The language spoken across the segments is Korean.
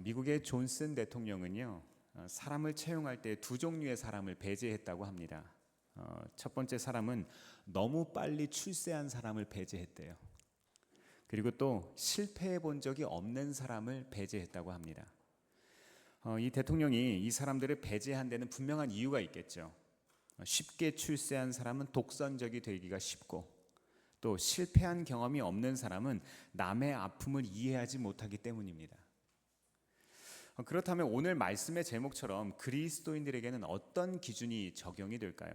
미국의 존슨 대통령은요, 사람을 채용할 때 두 종류의 사람을 배제했다고 합니다. 첫 번째 사람은 너무 빨리 출세한 사람을 배제했대요. 그리고 또 실패해 본 적이 없는 사람을 배제했다고 합니다. 이 대통령이 이 사람들을 배제한 데는 분명한 이유가 있겠죠. 쉽게 출세한 사람은 독선적이 되기가 쉽고, 또 실패한 경험이 없는 사람은 남의 아픔을 이해하지 못하기 때문입니다. 그렇다면 오늘 말씀의 제목처럼 그리스도인들에게는 어떤 기준이 적용이 될까요?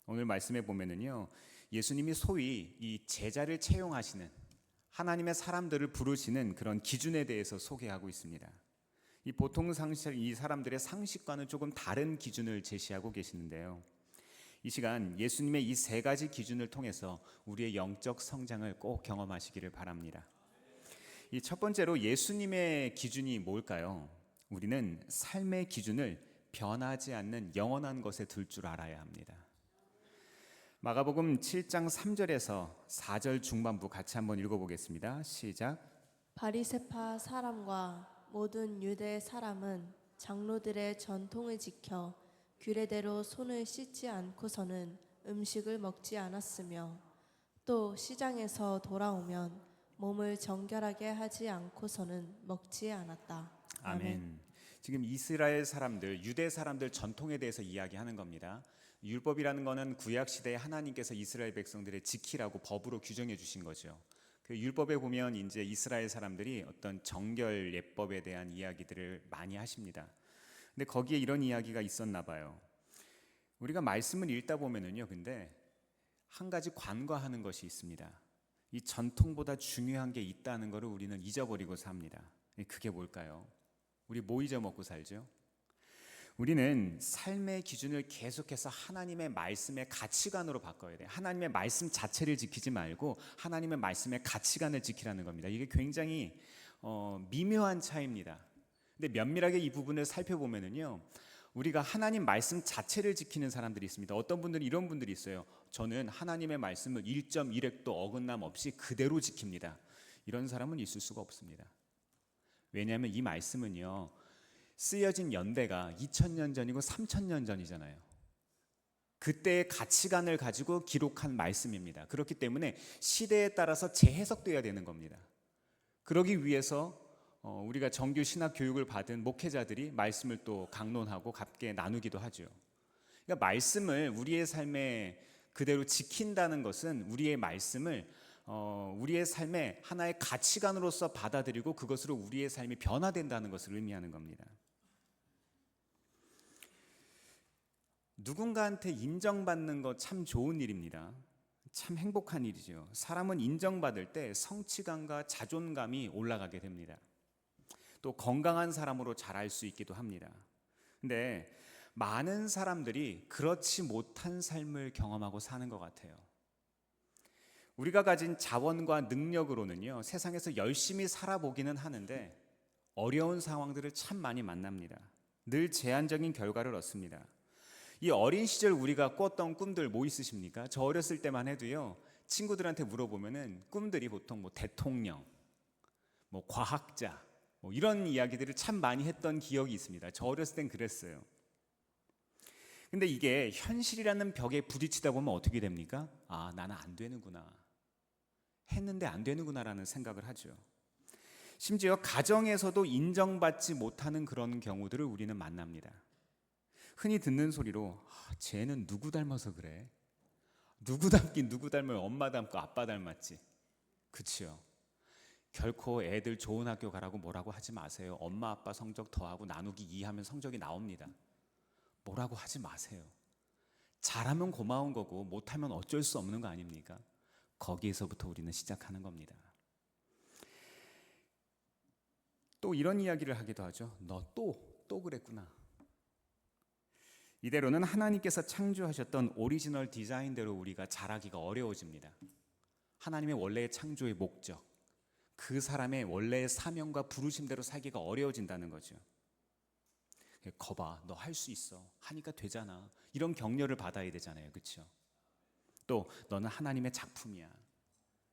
오늘 말씀에 보면은요, 예수님이 소위 이 제자를 채용하시는, 하나님의 사람들을 부르시는 그런 기준에 대해서 소개하고 있습니다. 이 보통 상식, 이 사람들의 상식과는 조금 다른 기준을 제시하고 계시는데요. 이 시간 예수님의 이 세 가지 기준을 통해서 우리의 영적 성장을 꼭 경험하시기를 바랍니다. 이 첫 번째로 예수님의 기준이 뭘까요? 우리는 삶의 기준을 변하지 않는 영원한 것에 둘 줄 알아야 합니다. 마가복음 7장 3절에서 4절 중반부 같이 한번 읽어보겠습니다. 시작. 바리새파 사람과 모든 유대 사람은 장로들의 전통을 지켜 규례대로 손을 씻지 않고서는 음식을 먹지 않았으며, 또 시장에서 돌아오면 몸을 정결하게 하지 않고서는 먹지 않았다. 아멘. 지금 이스라엘 사람들, 유대 사람들 전통에 대해서 이야기하는 겁니다. 율법이라는 것은 구약 시대에 하나님께서 이스라엘 백성들을 지키라고 법으로 규정해 주신 거죠. 그 율법에 보면 이제 이스라엘 사람들이 어떤 정결 예법에 대한 이야기들을 많이 하십니다. 근데 거기에 이런 이야기가 있었나 봐요. 우리가 말씀을 읽다 보면은요, 근데 한 가지 관과하는 것이 있습니다. 이 전통보다 중요한 게 있다는 것을 우리는 잊어버리고 삽니다. 그게 뭘까요? 우리 뭐 잊어먹고 살죠? 우리는 삶의 기준을 계속해서 하나님의 말씀의 가치관으로 바꿔야 돼요. 하나님의 말씀 자체를 지키지 말고 하나님의 말씀의 가치관을 지키라는 겁니다. 이게 굉장히 미묘한 차이입니다. 근데 면밀하게 이 부분을 살펴보면은요, 우리가 하나님 말씀 자체를 지키는 사람들이 있습니다. 어떤 분들은 이런 분들이 있어요. 저는 하나님의 말씀을 1.1획도 어긋남 없이 그대로 지킵니다. 이런 사람은 있을 수가 없습니다. 왜냐하면 이 말씀은요, 쓰여진 연대가 2000년 전이고 3000년 전이잖아요. 그때의 가치관을 가지고 기록한 말씀입니다. 그렇기 때문에 시대에 따라서 재해석돼야 되는 겁니다. 그러기 위해서 우리가 정규 신학 교육을 받은 목회자들이 말씀을 또 강론하고 함께 나누기도 하죠. 그러니까 말씀을 우리의 삶에 그대로 지킨다는 것은 우리의 말씀을 우리의 삶의 하나의 가치관으로서 받아들이고 그것으로 우리의 삶이 변화된다는 것을 의미하는 겁니다. 누군가한테 인정받는 거 참 좋은 일입니다. 참 행복한 일이죠. 사람은 인정받을 때 성취감과 자존감이 올라가게 됩니다. 또 건강한 사람으로 자랄 수 있기도 합니다. 근데 많은 사람들이 그렇지 못한 삶을 경험하고 사는 것 같아요. 우리가 가진 자원과 능력으로는요, 세상에서 열심히 살아보기는 하는데 어려운 상황들을 참 많이 만납니다. 늘 제한적인 결과를 얻습니다. 이 어린 시절 우리가 꿨던 꿈들 뭐 있으십니까? 저 어렸을 때만 해도요, 친구들한테 물어보면은 꿈들이 보통 뭐 대통령, 뭐 과학자, 뭐 이런 이야기들을 참 많이 했던 기억이 있습니다. 저 어렸을 땐 그랬어요. 근데 이게 현실이라는 벽에 부딪히다 보면 어떻게 됩니까? 아, 나는 안 되는구나. 했는데 안 되는구나라는 생각을 하죠. 심지어 가정에서도 인정받지 못하는 그런 경우들을 우리는 만납니다. 흔히 듣는 소리로 쟤는 누구 닮아서 그래? 누구 닮긴 누구 닮아요? 엄마 닮고 아빠 닮았지. 그치요? 결코 애들 좋은 학교 가라고 뭐라고 하지 마세요. 엄마 아빠 성적 더하고 나누기 2하면 성적이 나옵니다. 뭐라고 하지 마세요. 잘하면 고마운 거고 못하면 어쩔 수 없는 거 아닙니까? 거기에서부터 우리는 시작하는 겁니다. 또 이런 이야기를 하기도 하죠. 너 또 그랬구나. 이대로는 하나님께서 창조하셨던 오리지널 디자인대로 우리가 자라기가 어려워집니다. 하나님의 원래의 창조의 목적, 그 사람의 원래의 사명과 부르심대로 살기가 어려워진다는 거죠. 거봐, 너 할 수 있어. 하니까 되잖아. 이런 격려를 받아야 되잖아요. 그렇죠? 또 너는 하나님의 작품이야.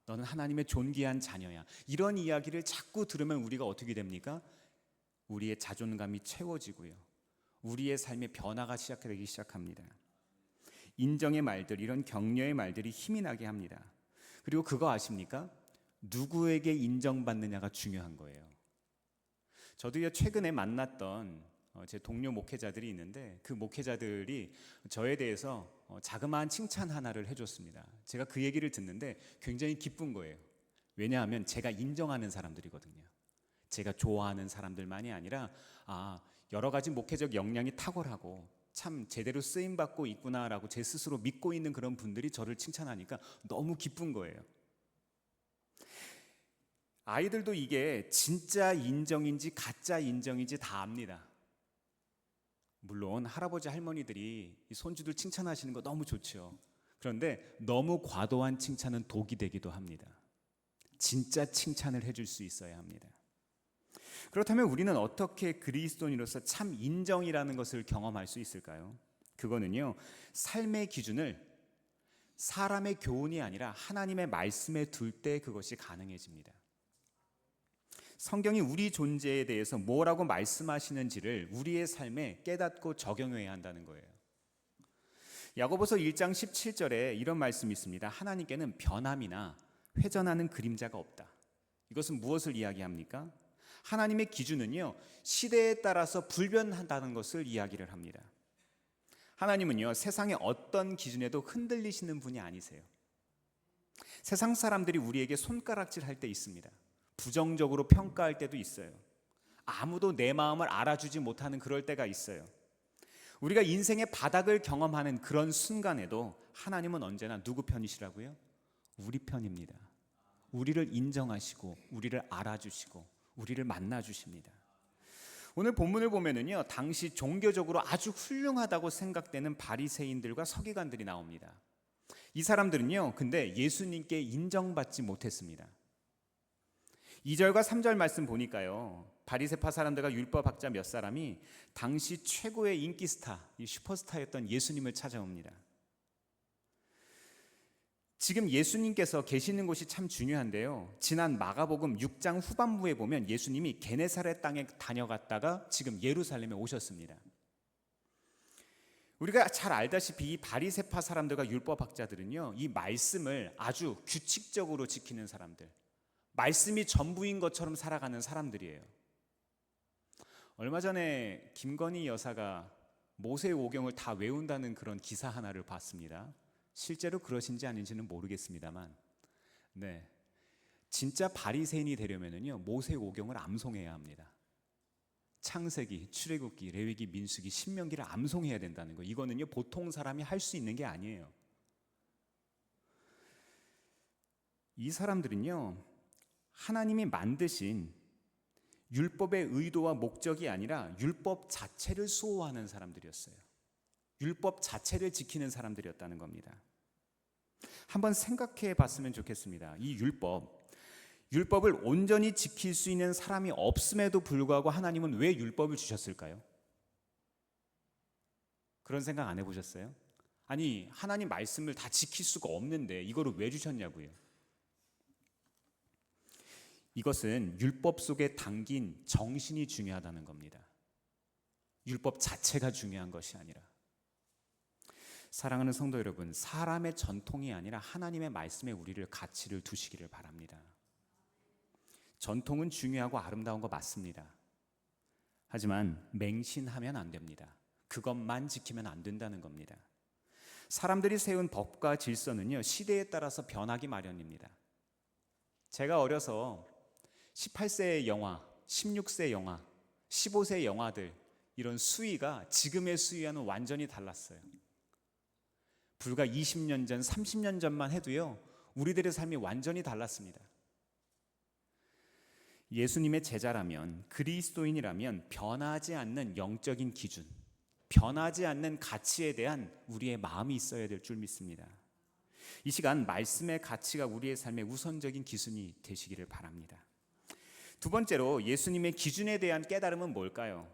너는 하나님의 존귀한 자녀야. 이런 이야기를 자꾸 들으면 우리가 어떻게 됩니까? 우리의 자존감이 채워지고요. 우리의 삶의 변화가 시작되기 시작합니다. 인정의 말들, 이런 격려의 말들이 힘이 나게 합니다. 그리고 그거 아십니까? 누구에게 인정받느냐가 중요한 거예요. 저도 최근에 만났던 제 동료 목회자들이 있는데 그 목회자들이 저에 대해서 자그마한 칭찬 하나를 해줬습니다. 제가 그 얘기를 듣는데 굉장히 기쁜 거예요. 왜냐하면 제가 인정하는 사람들이거든요. 제가 좋아하는 사람들만이 아니라 여러 가지 목회적 역량이 탁월하고 참 제대로 쓰임받고 있구나라고 제 스스로 믿고 있는 그런 분들이 저를 칭찬하니까 너무 기쁜 거예요. 아이들도 이게 진짜 인정인지 가짜 인정인지 다 압니다. 물론 할아버지 할머니들이 이 손주들 칭찬하시는 거 너무 좋죠. 그런데 너무 과도한 칭찬은 독이 되기도 합니다. 진짜 칭찬을 해줄 수 있어야 합니다. 그렇다면 우리는 어떻게 그리스도인으로서 참 인정이라는 것을 경험할 수 있을까요? 그거는요, 삶의 기준을 사람의 교훈이 아니라 하나님의 말씀에 둘 때 그것이 가능해집니다. 성경이 우리 존재에 대해서 뭐라고 말씀하시는지를 우리의 삶에 깨닫고 적용해야 한다는 거예요. 야고보서 1장 17절에 이런 말씀이 있습니다. 하나님께는 변함이나 회전하는 그림자가 없다. 이것은 무엇을 이야기합니까? 하나님의 기준은요, 시대에 따라서 불변한다는 것을 이야기를 합니다. 하나님은요, 세상의 어떤 기준에도 흔들리시는 분이 아니세요. 세상 사람들이 우리에게 손가락질 할 때 있습니다. 부정적으로 평가할 때도 있어요. 아무도 내 마음을 알아주지 못하는 그럴 때가 있어요. 우리가 인생의 바닥을 경험하는 그런 순간에도 하나님은 언제나 누구 편이시라고요? 우리 편입니다. 우리를 인정하시고 우리를 알아주시고 우리를 만나주십니다. 오늘 본문을 보면은요, 당시 종교적으로 아주 훌륭하다고 생각되는 바리새인들과 서기관들이 나옵니다. 이 사람들은요, 근데 예수님께 인정받지 못했습니다. 2절과 3절 말씀 보니까요, 바리새파 사람들과 율법학자 몇 사람이 당시 최고의 인기 스타, 이 슈퍼스타였던 예수님을 찾아옵니다. 지금 예수님께서 계시는 곳이 참 중요한데요, 지난 마가복음 6장 후반부에 보면 예수님이 게네사렛 땅에 다녀갔다가 지금 예루살렘에 오셨습니다. 우리가 잘 알다시피 이 바리새파 사람들과 율법학자들은요, 이 말씀을 아주 규칙적으로 지키는 사람들, 말씀이 전부인 것처럼 살아가는 사람들이에요. 얼마 전에 김건희 여사가 모세오경을 다 외운다는 그런 기사 하나를 봤습니다. 실제로 그러신지 아닌지는 모르겠습니다만, 진짜 바리새인이 되려면은요, 모세오경을 암송해야 합니다. 창세기, 출애굽기, 레위기, 민수기, 신명기를 암송해야 된다는 거. 이거는요, 보통 사람이 할 수 있는 게 아니에요. 이 사람들은요, 하나님이 만드신 율법의 의도와 목적이 아니라 율법 자체를 수호하는 사람들이었어요. 율법 자체를 지키는 사람들이었다는 겁니다. 한번 생각해 봤으면 좋겠습니다. 이 율법을 온전히 지킬 수 있는 사람이 없음에도 불구하고 하나님은 왜 율법을 주셨을까요? 그런 생각 안 해보셨어요? 아니, 하나님 말씀을 다 지킬 수가 없는데 이거를 왜 주셨냐고요. 이것은 율법 속에 담긴 정신이 중요하다는 겁니다. 율법 자체가 중요한 것이 아니라. 사랑하는 성도 여러분, 사람의 전통이 아니라 하나님의 말씀에 우리를 가치를 두시기를 바랍니다. 전통은 중요하고 아름다운 거 맞습니다. 하지만 맹신하면 안 됩니다. 그것만 지키면 안 된다는 겁니다. 사람들이 세운 법과 질서는요, 시대에 따라서 변하기 마련입니다. 제가 어려서 18세의 영화, 16세 영화, 15세 영화들, 이런 수위가 지금의 수위와는 완전히 달랐어요. 불과 20년 전, 30년 전만 해도요, 우리들의 삶이 완전히 달랐습니다. 예수님의 제자라면, 그리스도인이라면 변하지 않는 영적인 기준, 변하지 않는 가치에 대한 우리의 마음이 있어야 될 줄 믿습니다. 이 시간 말씀의 가치가 우리의 삶의 우선적인 기준이 되시기를 바랍니다. 두 번째로 예수님의 기준에 대한 깨달음은 뭘까요?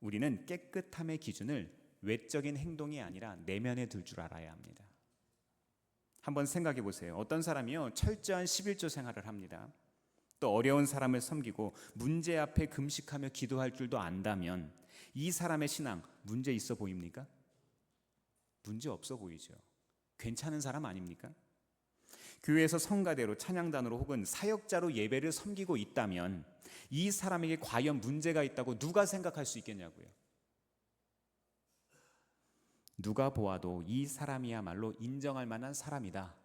우리는 깨끗함의 기준을 외적인 행동이 아니라 내면에 둘 줄 알아야 합니다. 한번 생각해 보세요. 어떤 사람이요, 철저한 11조 생활을 합니다. 또 또 어려운 사람을 섬기고 문제 앞에 금식하며 기도할 줄도 안다면 이 사람의 신앙 문제 있어 보입니까? 문제 없어 보이죠. 괜찮은 사람 아닙니까? 교회에서 성가대로 찬양단으로 혹은 사역자로 예배를 섬기고 있다면 이 사람에게 과연 문제가 있다고 누가 생각할 수 있겠냐고요. 누가 보아도 이 사람이야말로 인정할 만한 사람이다,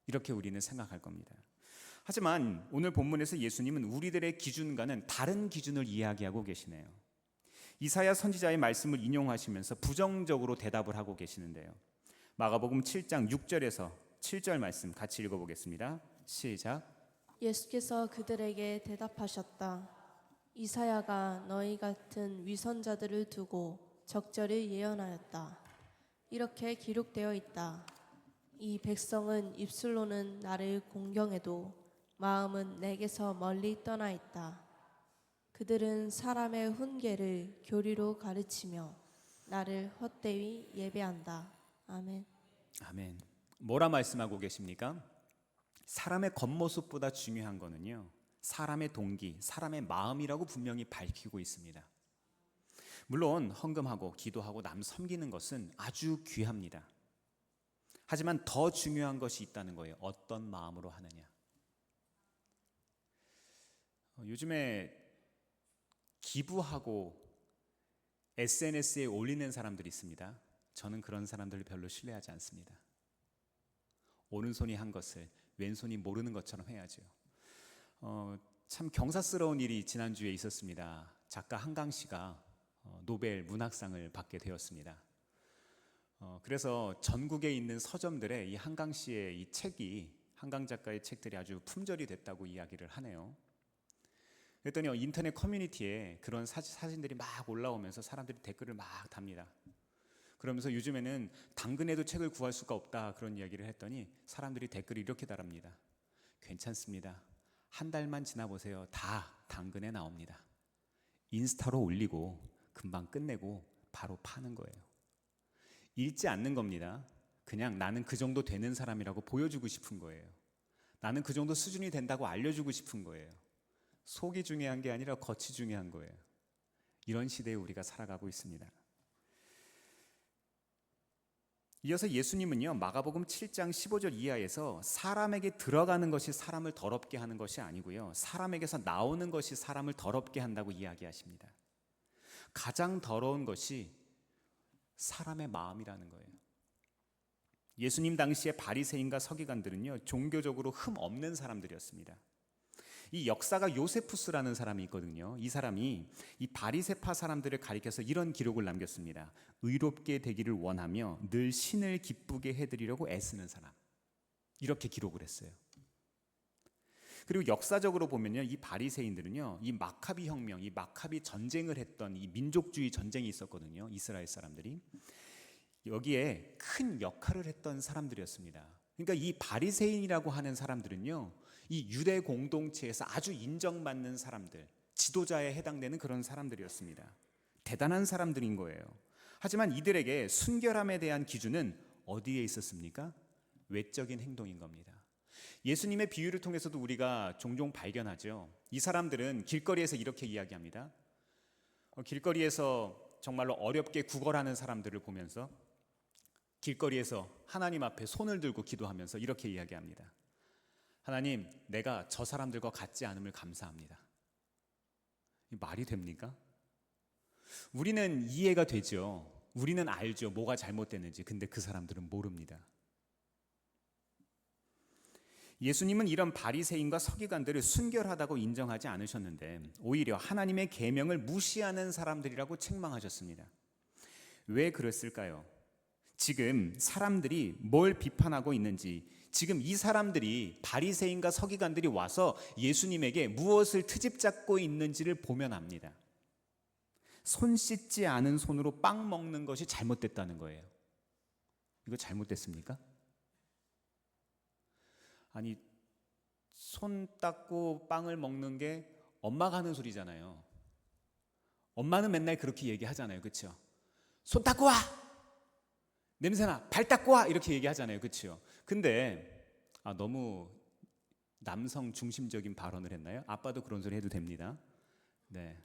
이렇게 우리는 생각할 겁니다. 하지만 오늘 본문에서 예수님은 우리들의 기준과는 다른 기준을 이야기하고 계시네요. 이사야 선지자의 말씀을 인용하시면서 부정적으로 대답을 하고 계시는데요. 마가복음 7장 6절에서 7절 말씀 같이 읽어보겠습니다. 시작. 예수께서 그들에게 대답하셨다. 이사야가 너희 같은 위선자들을 두고 적절히 예언하였다. 이렇게 기록되어 있다. 이 백성은 입술로는 나를 공경해도 마음은 내게서 멀리 떠나 있다. 그들은 사람의 훈계를 교리로 가르치며 나를 헛되이 예배한다. 아멘. 아멘. 뭐라 말씀하고 계십니까? 사람의 겉모습보다 중요한 거는요, 사람의 동기, 사람의 마음이라고 분명히 밝히고 있습니다. 물론 헌금하고 기도하고 남 섬기는 것은 아주 귀합니다. 하지만 더 중요한 것이 있다는 거예요. 어떤 마음으로 하느냐. 요즘에 기부하고 SNS에 올리는 사람들이 있습니다. 저는 그런 사람들을 별로 신뢰하지 않습니다. 오른손이 한 것을 왼손이 모르는 것처럼 해야죠. 참 경사스러운 일이 지난주에 있었습니다. 작가 한강 씨가 노벨 문학상을 받게 되었습니다. 그래서 전국에 있는 서점들에 이 한강 씨의 이 책이, 한강 작가의 책들이 아주 품절이 됐다고 이야기를 하네요. 그랬더니 인터넷 커뮤니티에 그런 사진들이 막 올라오면서 사람들이 댓글을 막 답니다. 그러면서 요즘에는 당근에도 책을 구할 수가 없다, 그런 이야기를 했더니 사람들이 댓글을 이렇게 달합니다. 괜찮습니다. 한 달만 지나보세요. 다 당근에 나옵니다. 인스타로 올리고 금방 끝내고 바로 파는 거예요. 읽지 않는 겁니다. 그냥 나는 그 정도 되는 사람이라고 보여주고 싶은 거예요. 나는 그 정도 수준이 된다고 알려주고 싶은 거예요. 속이 중요한 게 아니라 겉이 중요한 거예요. 이런 시대에 우리가 살아가고 있습니다. 이어서 예수님은요, 마가복음 7장 15절 이하에서 사람에게 들어가는 것이 사람을 더럽게 하는 것이 아니고요, 사람에게서 나오는 것이 사람을 더럽게 한다고 이야기하십니다. 가장 더러운 것이 사람의 마음이라는 거예요. 예수님 당시의 바리새인과 서기관들은요, 종교적으로 흠 없는 사람들이었습니다. 이 역사가 요세푸스라는 사람이 있거든요. 이 사람이 이 바리새파 사람들을 가리켜서 이런 기록을 남겼습니다. 의롭게 되기를 원하며 늘 신을 기쁘게 해드리려고 애쓰는 사람, 이렇게 기록을 했어요. 그리고 역사적으로 보면요, 이 바리새인들은요, 이 마카비 혁명, 이 마카비 전쟁을 했던 이 민족주의 전쟁이 있었거든요. 이스라엘 사람들이 여기에 큰 역할을 했던 사람들이었습니다. 그러니까 이 바리새인이라고 하는 사람들은요, 이 유대 공동체에서 아주 인정받는 사람들, 지도자에 해당되는 그런 사람들이었습니다. 대단한 사람들인 거예요. 하지만 이들에게 순결함에 대한 기준은 어디에 있었습니까? 외적인 행동인 겁니다. 예수님의 비유를 통해서도 우리가 종종 발견하죠. 이 사람들은 길거리에서 이렇게 이야기합니다. 길거리에서 정말로 어렵게 구걸하는 사람들을 보면서 길거리에서 하나님 앞에 손을 들고 기도하면서 이렇게 이야기합니다. 하나님, 내가 저 사람들과 같지 않음을 감사합니다. 이 말이 됩니까? 우리는 이해가 되죠. 우리는 알죠. 뭐가 잘못됐는지. 근데 그 사람들은 모릅니다. 예수님은 이런 바리새인과 서기관들을 순결하다고 인정하지 않으셨는데 오히려 하나님의 계명을 무시하는 사람들이라고 책망하셨습니다. 왜 그랬을까요? 지금 사람들이 뭘 비판하고 있는지, 지금 이 사람들이, 바리새인과 서기관들이 와서 예수님에게 무엇을 트집 잡고 있는지를 보면 압니다. 손 씻지 않은 손으로 빵 먹는 것이 잘못됐다는 거예요. 이거 잘못됐습니까? 아니, 손 닦고 빵을 먹는 게 엄마가 하는 소리잖아요. 엄마는 맨날 그렇게 얘기하잖아요. 그렇죠? 손 닦고 와! 냄새나! 발 닦고 와! 이렇게 얘기하잖아요. 그렇죠? 근데 너무 남성 중심적인 발언을 했나요? 아빠도 그런 소리 해도 됩니다. 네.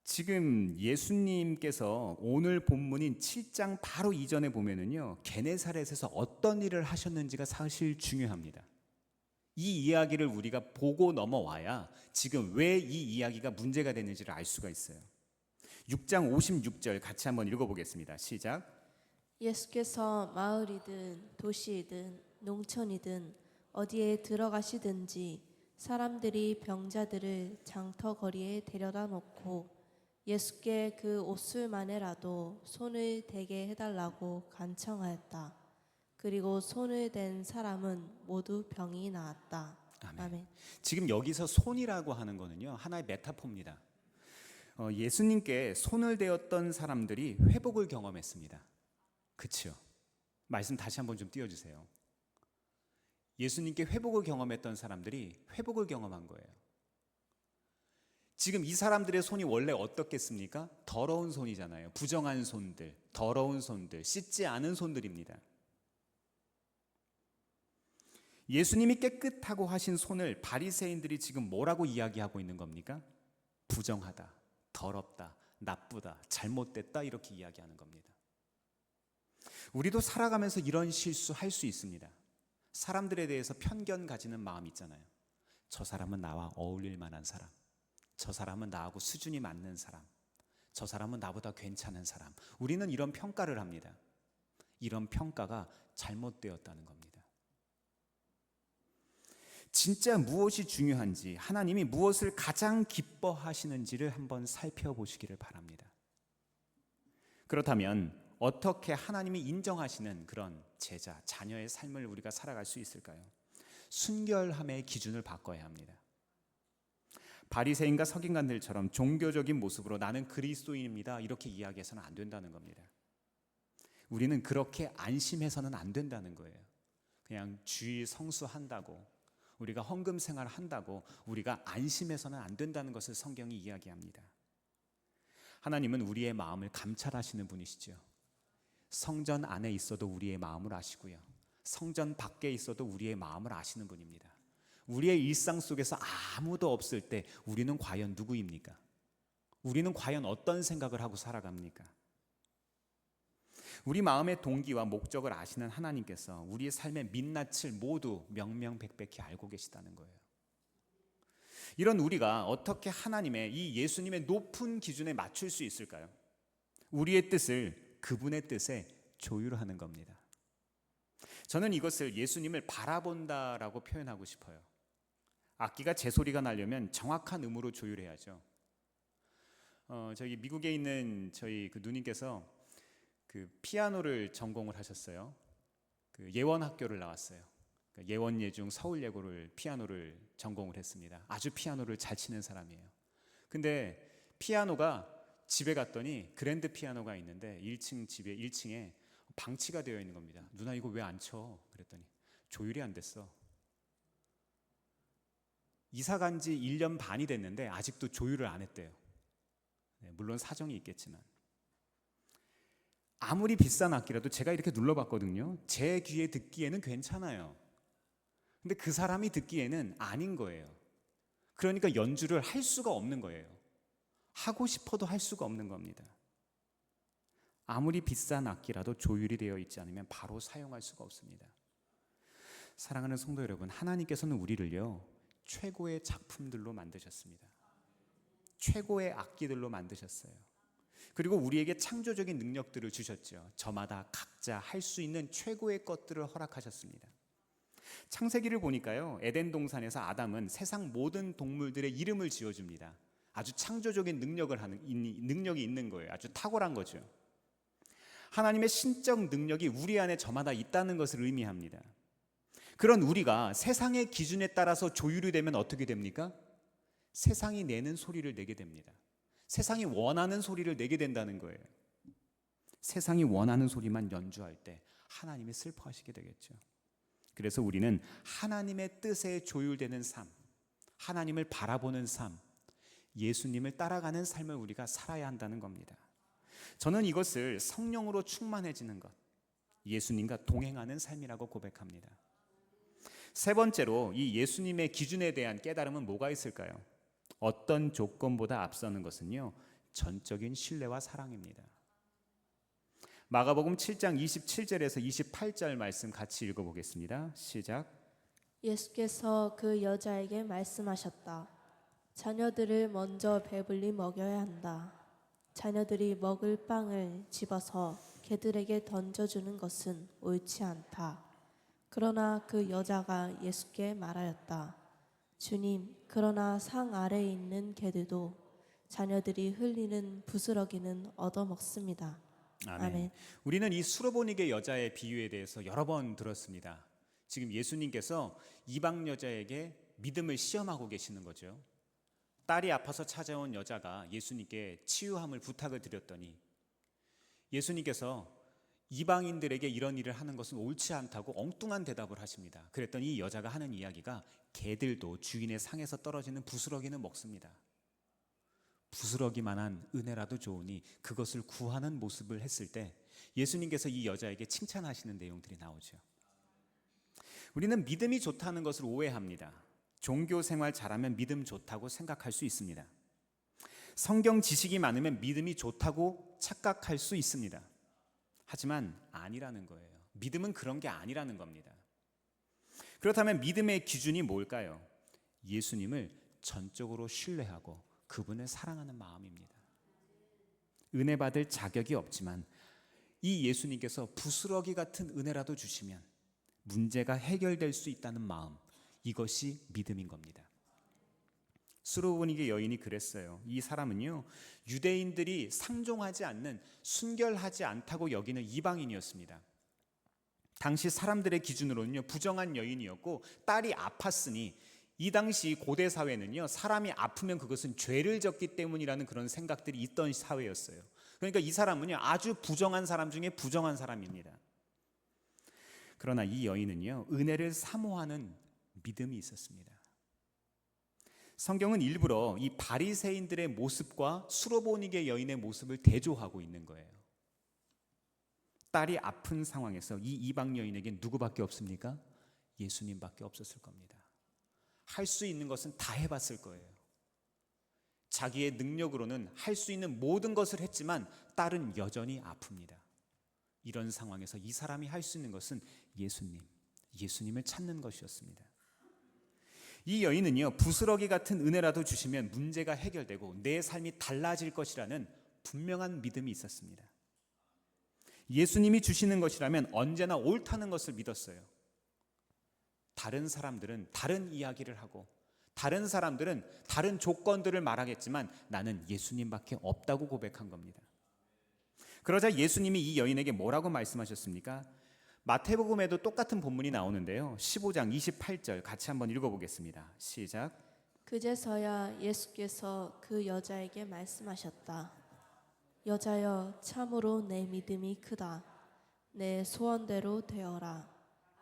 지금 예수님께서 오늘 본문인 7장 바로 이전에 보면은요, 게네사렛에서 어떤 일을 하셨는지가 사실 중요합니다. 이 이야기를 우리가 보고 넘어와야 지금 왜 이 이야기가 문제가 되는지를 알 수가 있어요. 6장 56절 같이 한번 읽어보겠습니다. 시작. 예수께서 마을이든 도시이든 농촌이든 어디에 들어가시든지 사람들이 병자들을 장터거리에 데려다 놓고 예수께 그 옷술만에라도 손을 대게 해달라고 간청하였다. 그리고 손을 댄 사람은 모두 병이 나았다. 아멘. 지금 여기서 손이라고 하는 거는요, 하나의 메타포입니다. 예수님께 손을 대었던 사람들이 회복을 경험했습니다. 그렇죠? 말씀 다시 한번 좀 띄워주세요. 예수님께 회복을 경험했던 사람들이 회복을 경험한 거예요. 지금 이 사람들의 손이 원래 어떻겠습니까? 더러운 손이잖아요. 부정한 손들, 더러운 손들, 씻지 않은 손들입니다. 예수님이 깨끗하고 하신 손을 바리새인들이 지금 뭐라고 이야기하고 있는 겁니까? 부정하다, 더럽다, 나쁘다, 잘못됐다 이렇게 이야기하는 겁니다. 우리도 살아가면서 이런 실수할 수 있습니다. 사람들에 대해서 편견 가지는 마음 있잖아요. 저 사람은 나와 어울릴 만한 사람, 저 사람은 나하고 수준이 맞는 사람, 저 사람은 나보다 괜찮은 사람. 우리는 이런 평가를 합니다. 이런 평가가 잘못되었다는 겁니다. 진짜 무엇이 중요한지, 하나님이 무엇을 가장 기뻐하시는지를 한번 살펴보시기를 바랍니다. 그렇다면 어떻게 하나님이 인정하시는 그런 제자, 자녀의 삶을 우리가 살아갈 수 있을까요? 순결함의 기준을 바꿔야 합니다. 바리새인과 서기관들처럼 종교적인 모습으로 나는 그리스도인입니다 이렇게 이야기해서는 안 된다는 겁니다. 우리는 그렇게 안심해서는 안 된다는 거예요. 그냥 주일 성수한다고, 우리가 헌금 생활 한다고 우리가 안심해서는 안 된다는 것을 성경이 이야기합니다. 하나님은 우리의 마음을 감찰하시는 분이시죠. 성전 안에 있어도 우리의 마음을 아시고요, 성전 밖에 있어도 우리의 마음을 아시는 분입니다. 우리의 일상 속에서 아무도 없을 때 우리는 과연 누구입니까? 우리는 과연 어떤 생각을 하고 살아갑니까? 우리 마음의 동기와 목적을 아시는 하나님께서 우리의 삶의 민낯을 모두 명명백백히 알고 계시다는 거예요. 이런 우리가 어떻게 하나님의 이 예수님의 높은 기준에 맞출 수 있을까요? 우리의 뜻을 그분의 뜻에 조율하는 겁니다. 저는 이것을 예수님을 바라본다라고 표현하고 싶어요. 악기가 제 소리가 나려면 정확한 음으로 조율해야죠. 저기 미국에 있는 저희 그 누님께서 그 피아노를 전공을 하셨어요. 그 예원 학교를 나왔어요. 예원 예중 서울예고를 피아노를 전공을 했습니다. 아주 피아노를 잘 치는 사람이에요. 근데 피아노가 집에 갔더니 그랜드 피아노가 있는데 1층 집에 1층에 방치가 되어 있는 겁니다. 누나 이거 왜 안 쳐? 그랬더니 조율이 안 됐어. 이사 간 지 1년 반이 됐는데 아직도 조율을 안 했대요. 물론 사정이 있겠지만 아무리 비싼 악기라도 제가 이렇게 눌러봤거든요. 제 귀에 듣기에는 괜찮아요. 근데 그 사람이 듣기에는 아닌 거예요. 그러니까 연주를 할 수가 없는 거예요. 하고 싶어도 할 수가 없는 겁니다. 아무리 비싼 악기라도 조율이 되어 있지 않으면 바로 사용할 수가 없습니다. 사랑하는 성도 여러분, 하나님께서는 우리를요 최고의 작품들로 만드셨습니다. 최고의 악기들로 만드셨어요. 그리고 우리에게 창조적인 능력들을 주셨죠. 저마다 각자 할 수 있는 최고의 것들을 허락하셨습니다. 창세기를 보니까요, 에덴 동산에서 아담은 세상 모든 동물들의 이름을 지어줍니다. 아주 창조적인 능력이 있는 거예요. 아주 탁월한 거죠. 하나님의 신적 능력이 우리 안에 저마다 있다는 것을 의미합니다. 그런 우리가 세상의 기준에 따라서 조율이 되면 어떻게 됩니까? 세상이 내는 소리를 내게 됩니다. 세상이 원하는 소리를 내게 된다는 거예요. 세상이 원하는 소리만 연주할 때 하나님이 슬퍼하시게 되겠죠. 그래서 우리는 하나님의 뜻에 조율되는 삶, 하나님을 바라보는 삶, 예수님을 따라가는 삶을 우리가 살아야 한다는 겁니다. 저는 이것을 성령으로 충만해지는 것, 예수님과 동행하는 삶이라고 고백합니다. 세 번째로 이 예수님의 기준에 대한 깨달음은 뭐가 있을까요? 어떤 조건보다 앞서는 것은요, 전적인 신뢰와 사랑입니다. 마가복음 7장 27절에서 28절 말씀 같이 읽어보겠습니다. 시작. 예수께서 그 여자에게 말씀하셨다. 자녀들을 먼저 배불리 먹여야 한다. 자녀들이 먹을 빵을 집어서 개들에게 던져주는 것은 옳지 않다. 그러나 그 여자가 예수께 말하였다. 주님, 그러나 상 아래에 있는 개들도 자녀들이 흘리는 부스러기는 얻어먹습니다. 아멘. 우리는 이 수로보니게 여자의 비유에 대해서 여러 번 들었습니다. 지금 예수님께서 이방 여자에게 믿음을 시험하고 계시는 거죠. 딸이 아파서 찾아온 여자가 예수님께 치유함을 부탁을 드렸더니 예수님께서 이방인들에게 이런 일을 하는 것은 옳지 않다고 엉뚱한 대답을 하십니다. 그랬더니 이 여자가 하는 이야기가 개들도 주인의 상에서 떨어지는 부스러기는 먹습니다. 부스러기만한 은혜라도 좋으니 그것을 구하는 모습을 했을 때 예수님께서 이 여자에게 칭찬하시는 내용들이 나오죠. 우리는 믿음이 좋다는 것을 오해합니다. 종교 생활 잘하면 믿음 좋다고 생각할 수 있습니다. 성경 지식이 많으면 믿음이 좋다고 착각할 수 있습니다. 하지만 아니라는 거예요. 믿음은 그런 게 아니라는 겁니다. 그렇다면 믿음의 기준이 뭘까요? 예수님을 전적으로 신뢰하고 그분을 사랑하는 마음입니다. 은혜 받을 자격이 없지만 이 예수님께서 부스러기 같은 은혜라도 주시면 문제가 해결될 수 있다는 마음, 이것이 믿음인 겁니다. 수로보니게 여인이 그랬어요. 이 사람은요, 유대인들이 상종하지 않는, 순결하지 않다고 여기는 이방인이었습니다. 당시 사람들의 기준으로는요, 부정한 여인이었고 딸이 아팠으니 이 당시 고대 사회는요, 사람이 아프면 그것은 죄를 졌기 때문이라는 그런 생각들이 있던 사회였어요. 그러니까 이 사람은요, 아주 부정한 사람 중에 부정한 사람입니다. 그러나 이 여인은요, 은혜를 사모하는 믿음이 있었습니다. 성경은 일부러 이 바리새인들의 모습과 수로보니게 여인의 모습을 대조하고 있는 거예요. 딸이 아픈 상황에서 이 이방 여인에게 누구밖에 없습니까? 예수님밖에 없었을 겁니다. 할 수 있는 것은 다 해봤을 거예요. 자기의 능력으로는 할 수 있는 모든 것을 했지만 딸은 여전히 아픕니다. 이런 상황에서 이 사람이 할 수 있는 것은 예수님을 찾는 것이었습니다. 이 여인은요, 부스러기 같은 은혜라도 주시면 문제가 해결되고 내 삶이 달라질 것이라는 분명한 믿음이 있었습니다. 예수님이 주시는 것이라면 언제나 옳다는 것을 믿었어요. 다른 사람들은 다른 이야기를 하고 다른 사람들은 다른 조건들을 말하겠지만 나는 예수님밖에 없다고 고백한 겁니다. 그러자 예수님이 이 여인에게 뭐라고 말씀하셨습니까? 마태복음에도 똑같은 본문이 나오는데요. 15장 28절 같이 한번 읽어보겠습니다. 시작. 그제서야 예수께서 그 여자에게 말씀하셨다. 여자여, 참으로 내 믿음이 크다. 내 소원대로 되어라.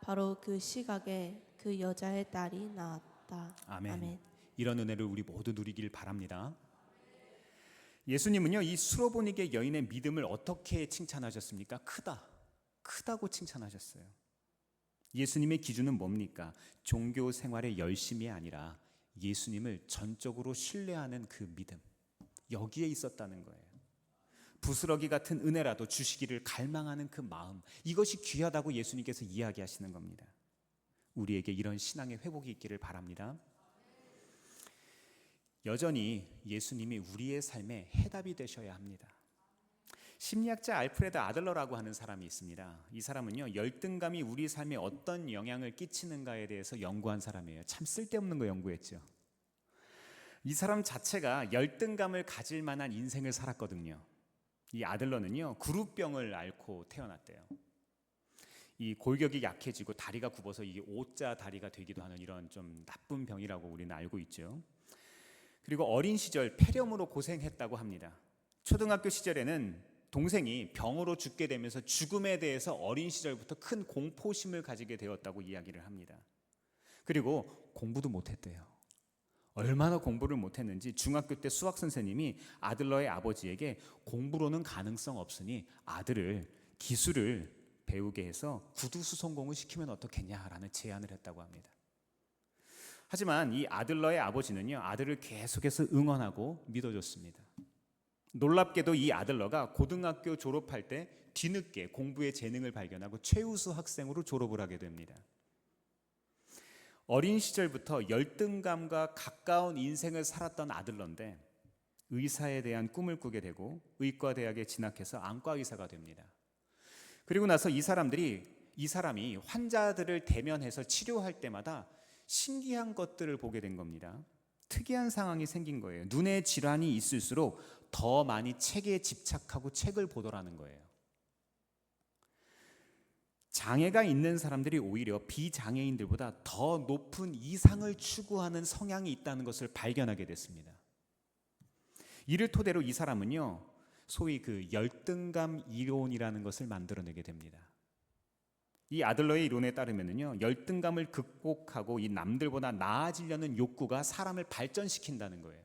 바로 그 시각에 그 여자의 딸이 나았다. 아멘. 이런 은혜를 우리 모두 누리길 바랍니다. 예수님은요, 이 수로보니게 여인의 믿음을 어떻게 칭찬하셨습니까? 크다고 칭찬하셨어요. 예수님의 기준은 뭡니까? 종교 생활의 열심이 아니라 예수님을 전적으로 신뢰하는 그 믿음, 여기에 있었다는 거예요. 부스러기 같은 은혜라도 주시기를 갈망하는 그 마음, 이것이 귀하다고 예수님께서 이야기하시는 겁니다. 우리에게 이런 신앙의 회복이 있기를 바랍니다. 여전히 예수님이 우리의 삶에 해답이 되셔야 합니다. 심리학자 알프레드 아들러라고 하는 사람이 있습니다. 이 사람은요, 열등감이 우리 삶에 어떤 영향을 끼치는가에 대해서 연구한 사람이에요. 참 쓸데없는 거 연구했죠. 이 사람 자체가 열등감을 가질 만한 인생을 살았거든요. 이 아들러는요, 그룹병을 앓고 태어났대요. 이 골격이 약해지고 다리가 굽어서 이게 O자 다리가 되기도 하는 이런 좀 나쁜 병이라고 우리는 알고 있죠. 그리고 어린 시절 폐렴으로 고생했다고 합니다. 초등학교 시절에는 동생이 병으로 죽게 되면서 죽음에 대해서 어린 시절부터 큰 공포심을 가지게 되었다고 이야기를 합니다. 그리고 공부도 못했대요. 얼마나 공부를 못했는지 중학교 때 수학 선생님이 아들러의 아버지에게 공부로는 가능성 없으니 아들을 기술을 배우게 해서 구두 수성공을 시키면 어떻겠냐라는 제안을 했다고 합니다. 하지만 이 아들러의 아버지는요, 아들을 계속해서 응원하고 믿어줬습니다. 놀랍게도 이 아들러가 고등학교 졸업할 때 뒤늦게 공부의 재능을 발견하고 최우수 학생으로 졸업을 하게 됩니다. 어린 시절부터 열등감과 가까운 인생을 살았던 아들러인데 의사에 대한 꿈을 꾸게 되고 의과대학에 진학해서 안과 의사가 됩니다. 그리고 나서 이 사람이 환자들을 대면해서 치료할 때마다 신기한 것들을 보게 된 겁니다. 특이한 상황이 생긴 거예요. 눈에 질환이 있을수록 더 많이 책에 집착하고 책을 보더라는 거예요. 장애가 있는 사람들이 오히려 비장애인들보다 더 높은 이상을 추구하는 성향이 있다는 것을 발견하게 됐습니다. 이를 토대로 이 사람은요, 소위 그 열등감 이론이라는 것을 만들어내게 됩니다. 이 아들러의 이론에 따르면요, 열등감을 극복하고 이 남들보다 나아지려는 욕구가 사람을 발전시킨다는 거예요.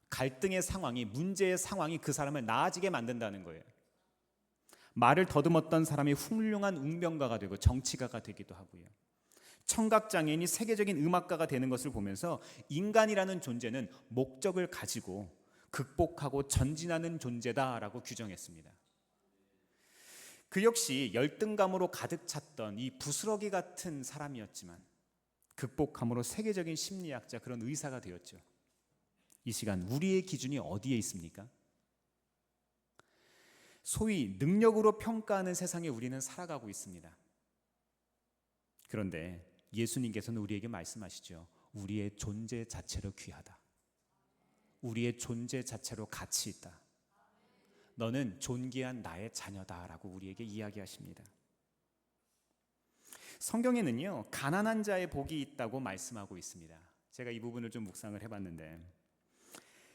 갈등의 상황이, 문제의 상황이 그 사람을 나아지게 만든다는 거예요. 말을 더듬었던 사람이 훌륭한 웅변가가 되고 정치가가 되기도 하고요. 청각장애인이 세계적인 음악가가 되는 것을 보면서 인간이라는 존재는 목적을 가지고 극복하고 전진하는 존재다라고 규정했습니다. 그 역시 열등감으로 가득 찼던 이 부스러기 같은 사람이었지만 극복함으로 세계적인 심리학자, 그런 의사가 되었죠. 이 시간 우리의 기준이 어디에 있습니까? 소위 능력으로 평가하는 세상에 우리는 살아가고 있습니다. 그런데 예수님께서는 우리에게 말씀하시죠. 우리의 존재 자체로 귀하다. 우리의 존재 자체로 가치 있다. 너는 존귀한 나의 자녀다라고 우리에게 이야기하십니다. 성경에는요, 가난한 자의 복이 있다고 말씀하고 있습니다. 제가 이 부분을 좀 묵상을 해봤는데,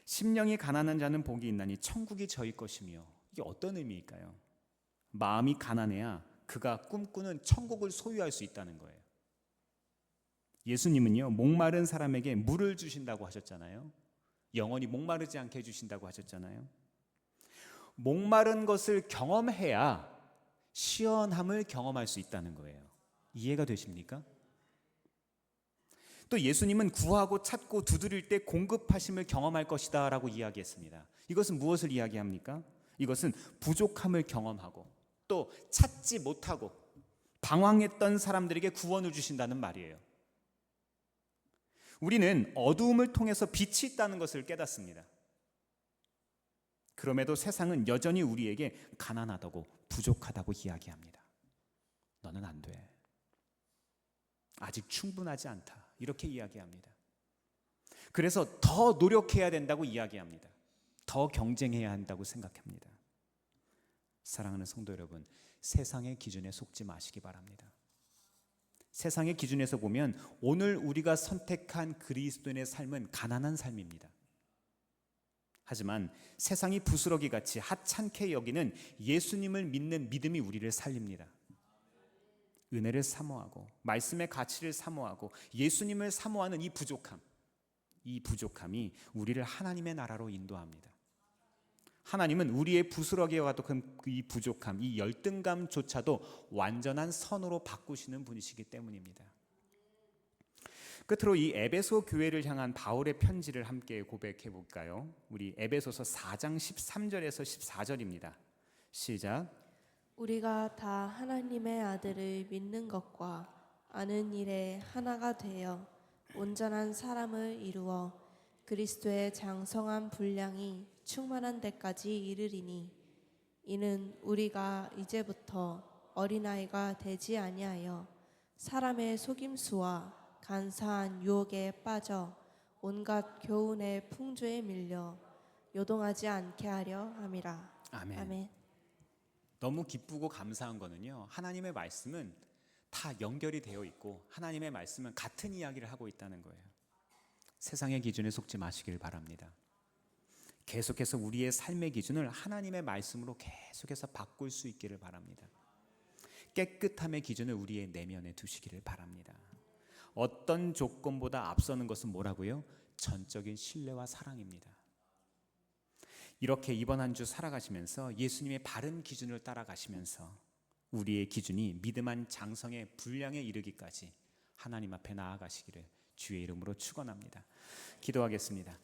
심령이 가난한 자는 복이 있나니 천국이 저희 것이며, 이게 어떤 의미일까요? 마음이 가난해야 그가 꿈꾸는 천국을 소유할 수 있다는 거예요. 예수님은요, 목마른 사람에게 물을 주신다고 하셨잖아요. 영원히 목마르지 않게 해주신다고 하셨잖아요. 목마른 것을 경험해야 시원함을 경험할 수 있다는 거예요. 이해가 되십니까? 또 예수님은 구하고 찾고 두드릴 때 공급하심을 경험할 것이다 라고 이야기했습니다. 이것은 무엇을 이야기합니까? 이것은 부족함을 경험하고 또 찾지 못하고 방황했던 사람들에게 구원을 주신다는 말이에요. 우리는 어두움을 통해서 빛이 있다는 것을 깨닫습니다. 그럼에도 세상은 여전히 우리에게 가난하다고 부족하다고 이야기합니다. 너는 안 돼. 아직 충분하지 않다. 이렇게 이야기합니다. 그래서 더 노력해야 된다고 이야기합니다. 더 경쟁해야 한다고 생각합니다. 사랑하는 성도 여러분, 세상의 기준에 속지 마시기 바랍니다. 세상의 기준에서 보면 오늘 우리가 선택한 그리스도인의 삶은 가난한 삶입니다. 하지만 세상이 부스러기같이 하찮게 여기는 예수님을 믿는 믿음이 우리를 살립니다. 은혜를 사모하고 말씀의 가치를 사모하고 예수님을 사모하는 이 부족함이 우리를 하나님의 나라로 인도합니다. 하나님은 우리의 부스러기와 같은 이 부족함, 이 열등감조차도 완전한 선으로 바꾸시는 분이시기 때문입니다. 끝으로 이 에베소 교회를 향한 바울의 편지를 함께 고백해 볼까요? 우리 에베소서 4장 13절에서 14절입니다. 시작. 우리가 다 하나님의 아들을 믿는 것과 아는 일에 하나가 되어 온전한 사람을 이루어 그리스도의 장성한 분량이 충만한 데까지 이르리니 이는 우리가 이제부터 어린아이가 되지 아니하여 사람의 속임수와 간사한 유혹에 빠져 온갖 교훈의 풍조에 밀려 요동하지 않게 하려 함이라. 아멘. 아멘. 너무 기쁘고 감사한 거는요, 하나님의 말씀은 다 연결이 되어 있고 하나님의 말씀은 같은 이야기를 하고 있다는 거예요. 세상의 기준에 속지 마시길 바랍니다. 계속해서 우리의 삶의 기준을 하나님의 말씀으로 계속해서 바꿀 수 있기를 바랍니다. 깨끗함의 기준을 우리의 내면에 두시기를 바랍니다. 어떤 조건보다 앞서는 것은 뭐라고요? 전적인 신뢰와 사랑입니다. 이렇게 이번 한 주 살아가시면서 예수님의 바른 기준을 따라가시면서 우리의 기준이 믿음 한 장성의 분량에 이르기까지 하나님 앞에 나아가시기를 주의 이름으로 축원합니다. 기도하겠습니다.